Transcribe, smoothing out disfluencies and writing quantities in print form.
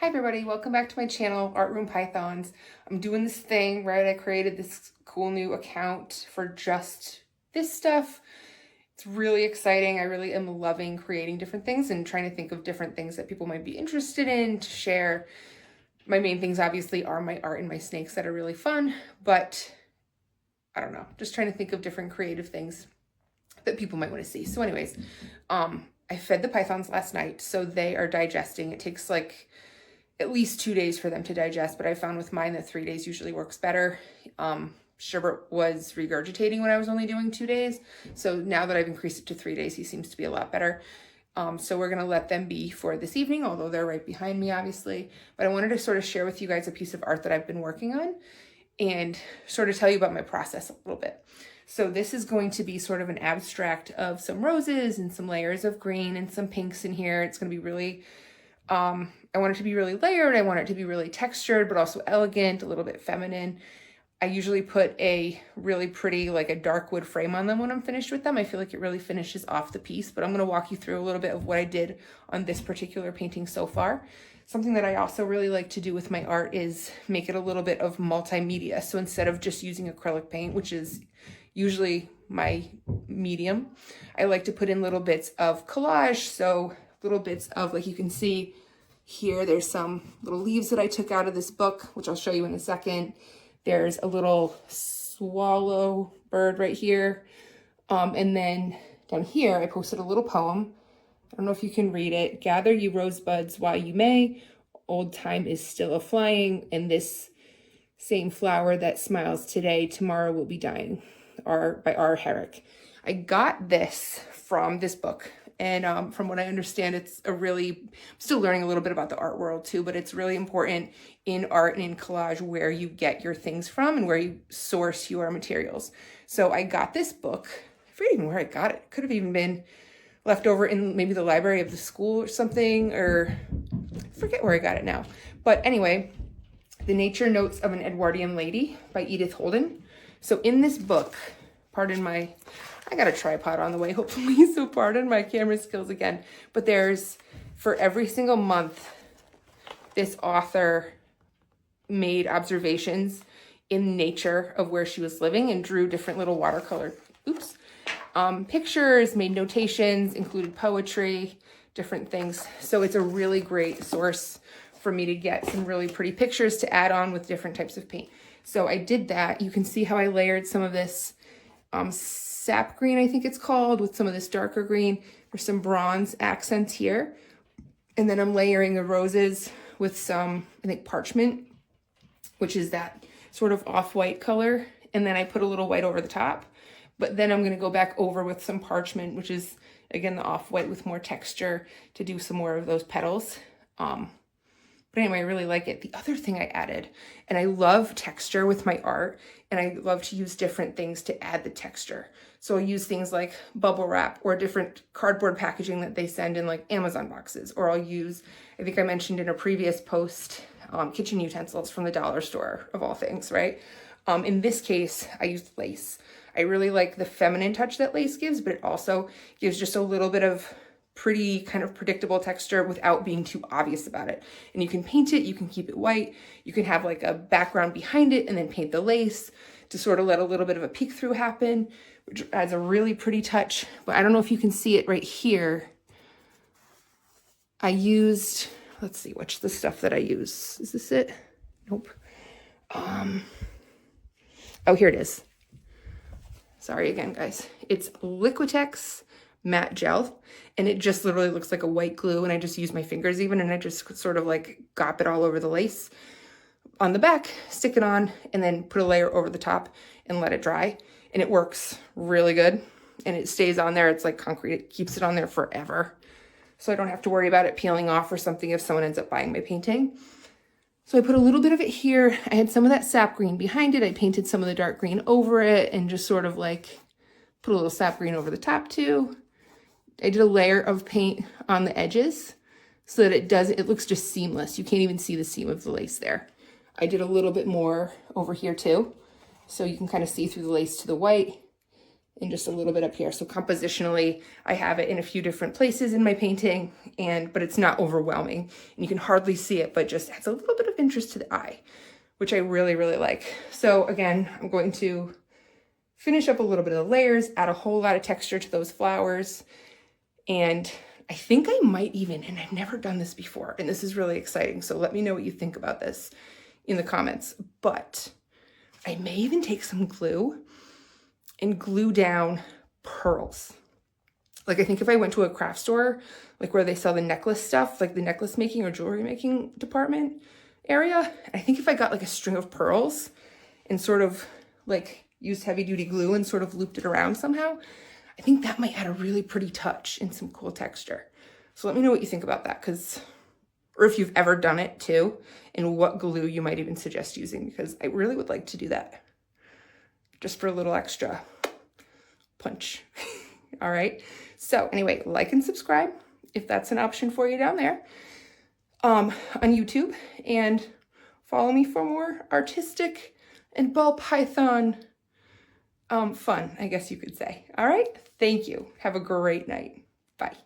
Hi everybody, welcome back to my channel, Art Room Pythons. I'm doing this thing, right? I created this cool new account for just this stuff. It's really exciting. I really am loving creating different things and trying to think of different things that people might be interested in to share. My main things obviously are my art and my snakes that are really fun, but I don't know, just trying to think of different creative things that people might want to see. So anyways, I fed the pythons last night, so they are digesting. It takes like at least 2 days for them to digest, but I found with mine that 3 days usually works better. Sherbert was regurgitating when I was only doing 2 days. So now that I've increased it to 3 days, he seems to be a lot better. So we're gonna let them be for this evening, although they're right behind me, obviously. But I wanted to sort of share with you guys a piece of art that I've been working on and sort of tell you about my process a little bit. So this is going to be sort of an abstract of some roses and some layers of green and some pinks in here. It's gonna be really, I want it to be really layered. I want it to be really textured, but also elegant, a little bit feminine. I usually put a really pretty, like a dark wood frame on them when I'm finished with them. I feel like it really finishes off the piece, but I'm gonna walk you through a little bit of what I did on this particular painting so far. Something that I also really like to do with my art is make it a little bit of multimedia. So instead of just using acrylic paint, which is usually my medium, I like to put in little bits of collage. So little bits of, like you can see here, there's some little leaves that I took out of this book, which I'll show you in a second. There's a little swallow bird right here. And then down here, I posted a little poem. I don't know if you can read it. Gather you rosebuds while you may. Old time is still a-flying. And this same flower that smiles today, tomorrow will be dying. By R. Herrick. I got this from this book. And from what I understand, it's I'm still learning a little bit about the art world too, but it's really important in art and in collage where you get your things from and where you source your materials. So I got this book. I forget even where I got it. Could have even been left over in maybe the library of the school or something, or I forget where I got it now. But anyway, The Nature Notes of an Edwardian Lady by Edith Holden. So in this book, I got a tripod on the way, hopefully, so pardon my camera skills again. But there's, for every single month, this author made observations in nature of where she was living and drew different little watercolor, pictures, made notations, included poetry, different things. So it's a really great source for me to get some really pretty pictures to add on with different types of paint. So I did that. You can see how I layered some of this sap green, I think it's called, with some of this darker green. There's some bronze accents here. And then I'm layering the roses with some, I think, parchment, which is that sort of off-white color. And then I put a little white over the top. But then I'm going to go back over with some parchment, which is, again, the off-white with more texture to do some more of those petals. But anyway, I really like it. The other thing I added, and I love texture with my art, and I love to use different things to add the texture. So I use things like bubble wrap or different cardboard packaging that they send in like Amazon boxes, or I'll use, I think I mentioned in a previous post, kitchen utensils from the dollar store of all things, right? In this case, I used lace. I really like the feminine touch that lace gives, but it also gives just a little bit of pretty kind of predictable texture without being too obvious about it. And you can paint it, you can keep it white, you can have like a background behind it and then paint the lace to sort of let a little bit of a peek through happen, which adds a really pretty touch. But I don't know if you can see it right here. I used, let's see, what's the stuff that I use? Is this it? Nope. Oh, here it is. Sorry again, guys. It's Liquitex matte gel, and it just literally looks like a white glue, and I just use my fingers even, and I just sort of like gop it all over the lace on the back, stick it on, and then put a layer over the top and let it dry. And it works really good, and it stays on there. It's like concrete. It keeps it on there forever. So I don't have to worry about it peeling off or something if someone ends up buying my painting. So I put a little bit of it here. I had some of that sap green behind it. I painted some of the dark green over it and just sort of like put a little sap green over the top too. I did a layer of paint on the edges so that it looks just seamless. You can't even see the seam of the lace there. I did a little bit more over here too, so you can kind of see through the lace to the white. and just a little bit up here. So compositionally, I have it in a few different places in my painting, but it's not overwhelming. And you can hardly see it, but just adds a little bit of interest to the eye, which I really, really like. So again, I'm going to finish up a little bit of the layers, add a whole lot of texture to those flowers. And I think I might even, and I've never done this before, and this is really exciting, so let me know what you think about this in the comments, but I may even take some glue and glue down pearls. Like I think if I went to a craft store, like where they sell the necklace stuff, like the necklace making or jewelry making department area, I think if I got like a string of pearls and sort of like used heavy duty glue and sort of looped it around somehow, I think that might add a really pretty touch and some cool texture. So let me know what you think about that, or if you've ever done it too, and what glue you might even suggest using, because I really would like to do that just for a little extra punch. All right. So anyway, like and subscribe if that's an option for you down there on YouTube, and follow me for more artistic and ball python fun, I guess you could say. All right. Thank you. Have a great night. Bye.